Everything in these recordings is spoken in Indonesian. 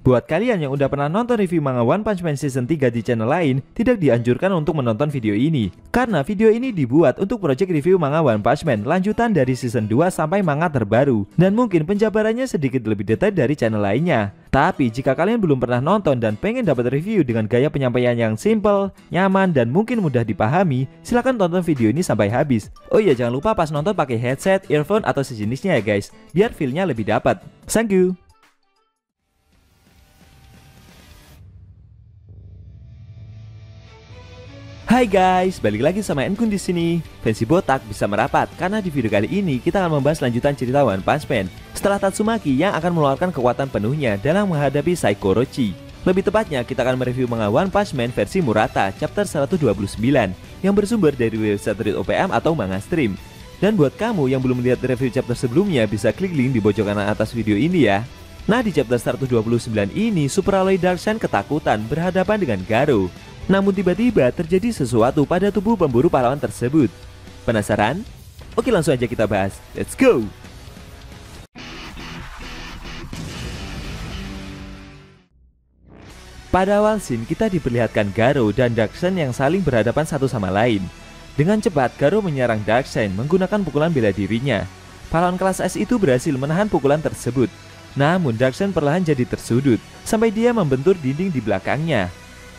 Buat kalian yang udah pernah nonton review manga One Punch Man Season 3 di channel lain, tidak dianjurkan untuk menonton video ini. Karena video ini dibuat untuk project review manga One Punch Man lanjutan dari Season 2 sampai manga terbaru. Dan mungkin penjabarannya sedikit lebih detail dari channel lainnya. Tapi jika kalian belum pernah nonton dan pengen dapat review dengan gaya penyampaian yang simple, nyaman, dan mungkin mudah dipahami, silahkan tonton video ini sampai habis. Oh iya, jangan lupa pas nonton pakai headset, earphone, atau sejenisnya ya guys, biar feel-nya lebih dapat. Thank you. Hai guys, balik lagi sama Enkun di sini. Fancy botak bisa merapat karena di video kali ini kita akan membahas lanjutan cerita One Punch Man setelah Tatsumaki yang akan mengeluarkan kekuatan penuhnya dalam menghadapi Saiko Orochi. Lebih tepatnya kita akan mereview manga One Punch Man versi Murata chapter 129 yang bersumber dari website Read OPM atau Manga Stream. Dan buat kamu yang belum melihat review chapter sebelumnya, bisa klik link di pojok kanan atas video ini ya. Nah, di chapter 129 ini Super Alloy Darkseid ketakutan berhadapan dengan Garou. Namun tiba-tiba terjadi sesuatu pada tubuh pemburu pahlawan tersebut. Penasaran? Oke, langsung aja kita bahas. Let's go! Pada awal scene kita diperlihatkan Garou dan Darkseid yang saling berhadapan satu sama lain. Dengan cepat Garou menyerang Darkseid menggunakan pukulan bela dirinya. Pahlawan kelas S itu berhasil menahan pukulan tersebut. Namun Darkseid perlahan jadi tersudut sampai dia membentur dinding di belakangnya.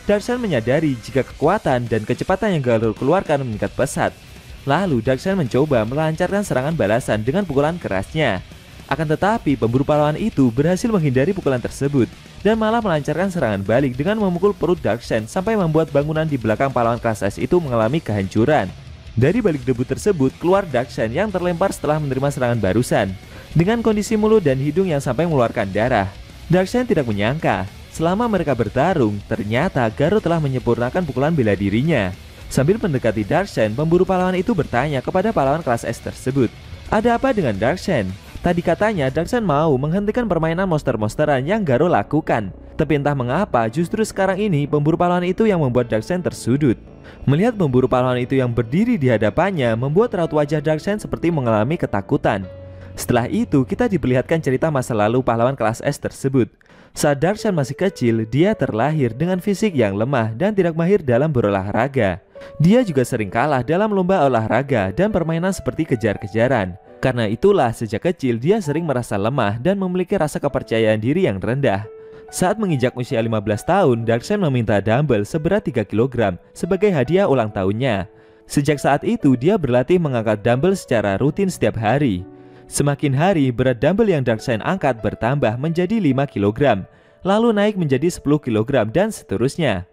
Darkseid menyadari jika kekuatan dan kecepatan yang Garou keluarkan meningkat pesat. Lalu Darkseid mencoba melancarkan serangan balasan dengan pukulan kerasnya. Akan tetapi pemburu pahlawan itu berhasil menghindari pukulan tersebut dan malah melancarkan serangan balik dengan memukul perut Darkseid sampai membuat bangunan di belakang pahlawan kelas S itu mengalami kehancuran. Dari balik debu tersebut keluar Darkseid yang terlempar setelah menerima serangan barusan. Dengan kondisi mulut dan hidung yang sampai mengeluarkan darah. Darkseid tidak menyangka selama mereka bertarung, ternyata Garou telah menyempurnakan pukulan bela dirinya. Sambil mendekati Darkseid, pemburu pahlawan itu bertanya kepada pahlawan kelas S tersebut, "Ada apa dengan Darkseid?" Tadi katanya Darkseid mau menghentikan permainan monster-monsteran yang Garou lakukan. Tapi entah mengapa justru sekarang ini pemburu pahlawan itu yang membuat Darkseid tersudut. Melihat pemburu pahlawan itu yang berdiri di hadapannya membuat raut wajah Darkseid seperti mengalami ketakutan. Setelah itu kita diperlihatkan cerita masa lalu pahlawan kelas S tersebut. Saat Darkseid masih kecil, dia terlahir dengan fisik yang lemah dan tidak mahir dalam berolahraga. Dia juga sering kalah dalam lomba olahraga dan permainan seperti kejar-kejaran. Karena itulah sejak kecil dia sering merasa lemah dan memiliki rasa kepercayaan diri yang rendah. Saat menginjak usia 15 tahun, Darkseid meminta dumbbell seberat 3 kg sebagai hadiah ulang tahunnya. Sejak saat itu dia berlatih mengangkat dumbbell secara rutin setiap hari. Semakin hari, berat dumbbell yang Darkseid angkat bertambah menjadi 5 kg, lalu naik menjadi 10 kg dan seterusnya.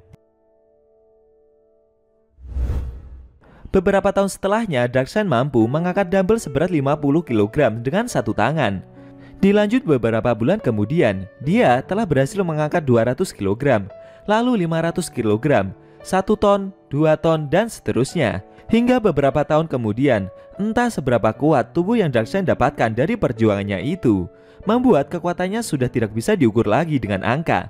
Beberapa tahun setelahnya, Darkseid mampu mengangkat dumbbell seberat 50 kg dengan satu tangan. Dilanjut beberapa bulan kemudian, dia telah berhasil mengangkat 200 kg, lalu 500 kg, 1 ton, 2 ton, dan seterusnya. Hingga beberapa tahun kemudian, entah seberapa kuat tubuh yang Darkseid dapatkan dari perjuangannya itu, membuat kekuatannya sudah tidak bisa diukur lagi dengan angka.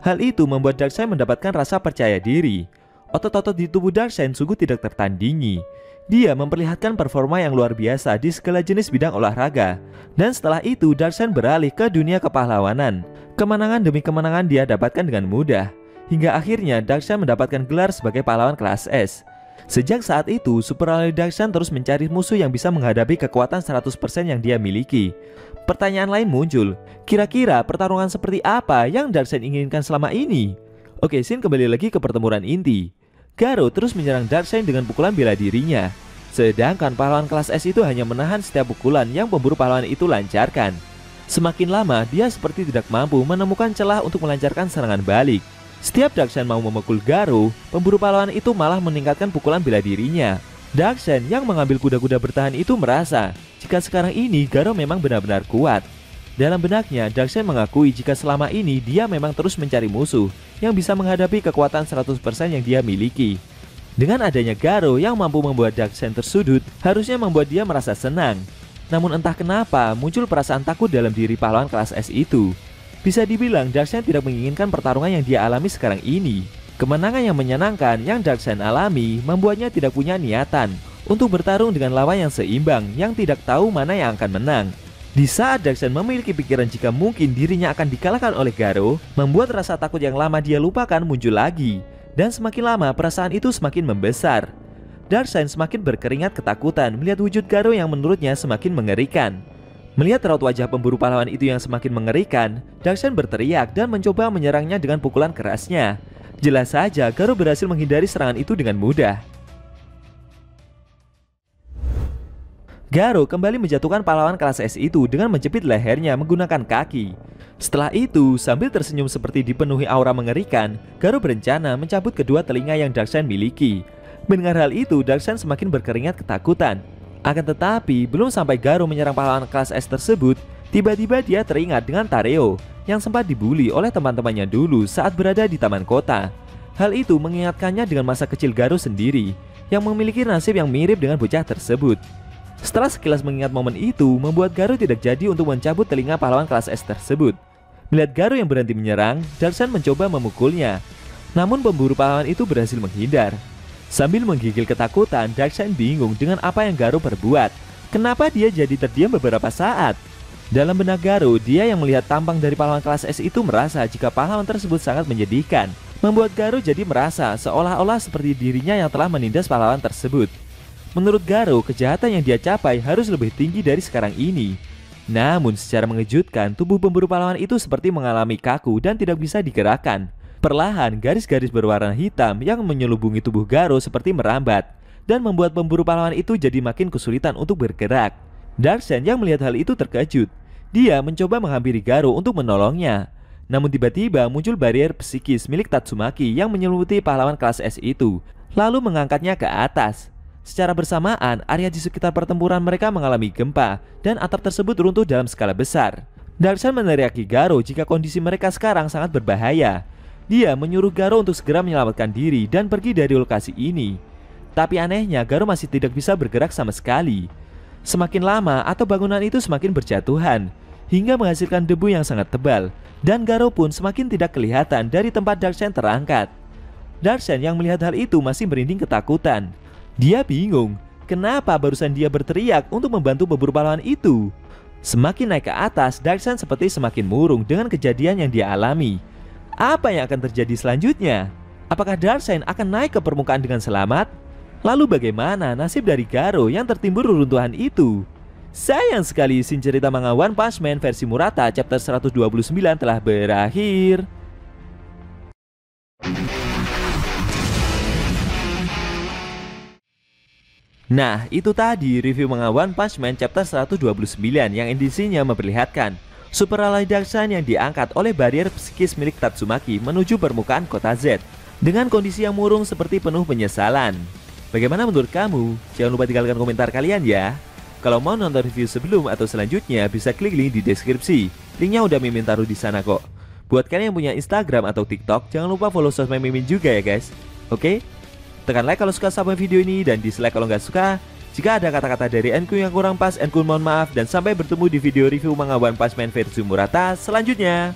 Hal itu membuat Darkseid mendapatkan rasa percaya diri. Otot-otot di tubuh Darkseid sungguh tidak tertandingi. Dia memperlihatkan performa yang luar biasa di segala jenis bidang olahraga. Dan setelah itu Darkseid beralih ke dunia kepahlawanan. Kemenangan demi kemenangan dia dapatkan dengan mudah. Hingga akhirnya Darkseid mendapatkan gelar sebagai pahlawan kelas S. Sejak saat itu, Super Alloy Darkseid terus mencari musuh yang bisa menghadapi kekuatan 100% yang dia miliki. Pertanyaan lain muncul, kira-kira pertarungan seperti apa yang Darkseid inginkan selama ini? Oke, scene kembali lagi ke pertempuran inti. Garou terus menyerang Darkseid dengan pukulan bela dirinya. Sedangkan pahlawan kelas S itu hanya menahan setiap pukulan yang pemburu pahlawan itu lancarkan. Semakin lama, dia seperti tidak mampu menemukan celah untuk melancarkan serangan balik. Setiap Darkseid mau memukul Garou, pemburu pahlawan itu malah meningkatkan pukulan bela dirinya. Darkseid yang mengambil kuda-kuda bertahan itu merasa jika sekarang ini Garou memang benar-benar kuat. Dalam benaknya, Darkseid mengakui jika selama ini dia memang terus mencari musuh yang bisa menghadapi kekuatan 100% yang dia miliki. Dengan adanya Garou yang mampu membuat Darkseid tersudut, harusnya membuat dia merasa senang. Namun entah kenapa muncul perasaan takut dalam diri pahlawan kelas S itu. Bisa dibilang Darkseid tidak menginginkan pertarungan yang dia alami sekarang ini. Kemenangan yang menyenangkan yang Darkseid alami membuatnya tidak punya niatan untuk bertarung dengan lawan yang seimbang yang tidak tahu mana yang akan menang. Di saat Darkseid memiliki pikiran jika mungkin dirinya akan dikalahkan oleh Garo, membuat rasa takut yang lama dia lupakan muncul lagi. Dan semakin lama perasaan itu semakin membesar. Darkseid semakin berkeringat ketakutan melihat wujud Garo yang menurutnya semakin mengerikan. Melihat raut wajah pemburu pahlawan itu yang semakin mengerikan, Darkseid berteriak dan mencoba menyerangnya dengan pukulan kerasnya. Jelas saja Garo berhasil menghindari serangan itu dengan mudah. Garo kembali menjatuhkan pahlawan kelas S itu dengan menjepit lehernya menggunakan kaki. Setelah itu, sambil tersenyum seperti dipenuhi aura mengerikan, Garo berencana mencabut kedua telinga yang Darkseid miliki. Mendengar hal itu, Darkseid semakin berkeringat ketakutan. Akan tetapi, belum sampai Garo menyerang pahlawan kelas S tersebut, tiba-tiba dia teringat dengan Tareo yang sempat dibully oleh teman-temannya dulu saat berada di taman kota. Hal itu mengingatkannya dengan masa kecil Garo sendiri yang memiliki nasib yang mirip dengan bocah tersebut. Setelah sekilas mengingat momen itu, membuat Garo tidak jadi untuk mencabut telinga pahlawan kelas S tersebut. Melihat Garo yang berhenti menyerang, Darkseid mencoba memukulnya. Namun pemburu pahlawan itu berhasil menghindar. Sambil menggigil ketakutan, Darkseid bingung dengan apa yang Garo perbuat. Kenapa dia jadi terdiam beberapa saat? Dalam benak Garo, dia yang melihat tampang dari pahlawan kelas S itu merasa jika pahlawan tersebut sangat menyedihkan. Membuat Garo jadi merasa seolah-olah seperti dirinya yang telah menindas pahlawan tersebut. Menurut Garo, kejahatan yang dia capai harus lebih tinggi dari sekarang ini. Namun secara mengejutkan, tubuh pemburu pahlawan itu seperti mengalami kaku dan tidak bisa digerakkan. Perlahan, garis-garis berwarna hitam yang menyelubungi tubuh Garo seperti merambat dan membuat pemburu pahlawan itu jadi makin kesulitan untuk bergerak. Darkseid yang melihat hal itu terkejut. Dia mencoba menghampiri Garo untuk menolongnya. Namun tiba-tiba muncul barrier psikis milik Tatsumaki yang menyelimuti pahlawan kelas S itu, lalu mengangkatnya ke atas. Secara bersamaan, area di sekitar pertempuran mereka mengalami gempa dan atap tersebut runtuh dalam skala besar. Darkseid meneriaki Garo jika kondisi mereka sekarang sangat berbahaya. Dia menyuruh Garo untuk segera menyelamatkan diri dan pergi dari lokasi ini. Tapi anehnya, Garo masih tidak bisa bergerak sama sekali. Semakin lama atau bangunan itu semakin berjatuhan hingga menghasilkan debu yang sangat tebal, dan Garo pun semakin tidak kelihatan dari tempat Darkseid terangkat. Darkseid yang melihat hal itu masih merinding ketakutan. Dia bingung, kenapa barusan dia berteriak untuk membantu pemburu pahlawan itu. Semakin naik ke atas, Darkseid seperti semakin murung dengan kejadian yang dia alami. Apa yang akan terjadi selanjutnya? Apakah Darkseid akan naik ke permukaan dengan selamat? Lalu bagaimana nasib dari Garo yang tertimbun reruntuhan itu? Sayang sekali, scene cerita manga One Punch Man versi Murata chapter 129 telah berakhir. Nah, itu tadi review manga One Punch Man chapter 129 yang edisinya memperlihatkan super alay Darkseid yang diangkat oleh barrier psikis milik Tatsumaki menuju permukaan kota Z dengan kondisi yang murung seperti penuh penyesalan. Bagaimana menurut kamu? Jangan lupa tinggalkan komentar kalian ya. Kalau mau nonton review sebelum atau selanjutnya, bisa klik link di deskripsi. Linknya udah Mimin taruh di sana kok. Buat kalian yang punya Instagram atau TikTok, jangan lupa follow sosmed Mimin juga ya guys. Oke? Tekan like kalau suka sama video ini dan dislike kalau nggak suka. Jika ada kata-kata dari Enku yang kurang pas, Enku mohon maaf, dan sampai bertemu di video review manga One Punch Man versi Murata selanjutnya.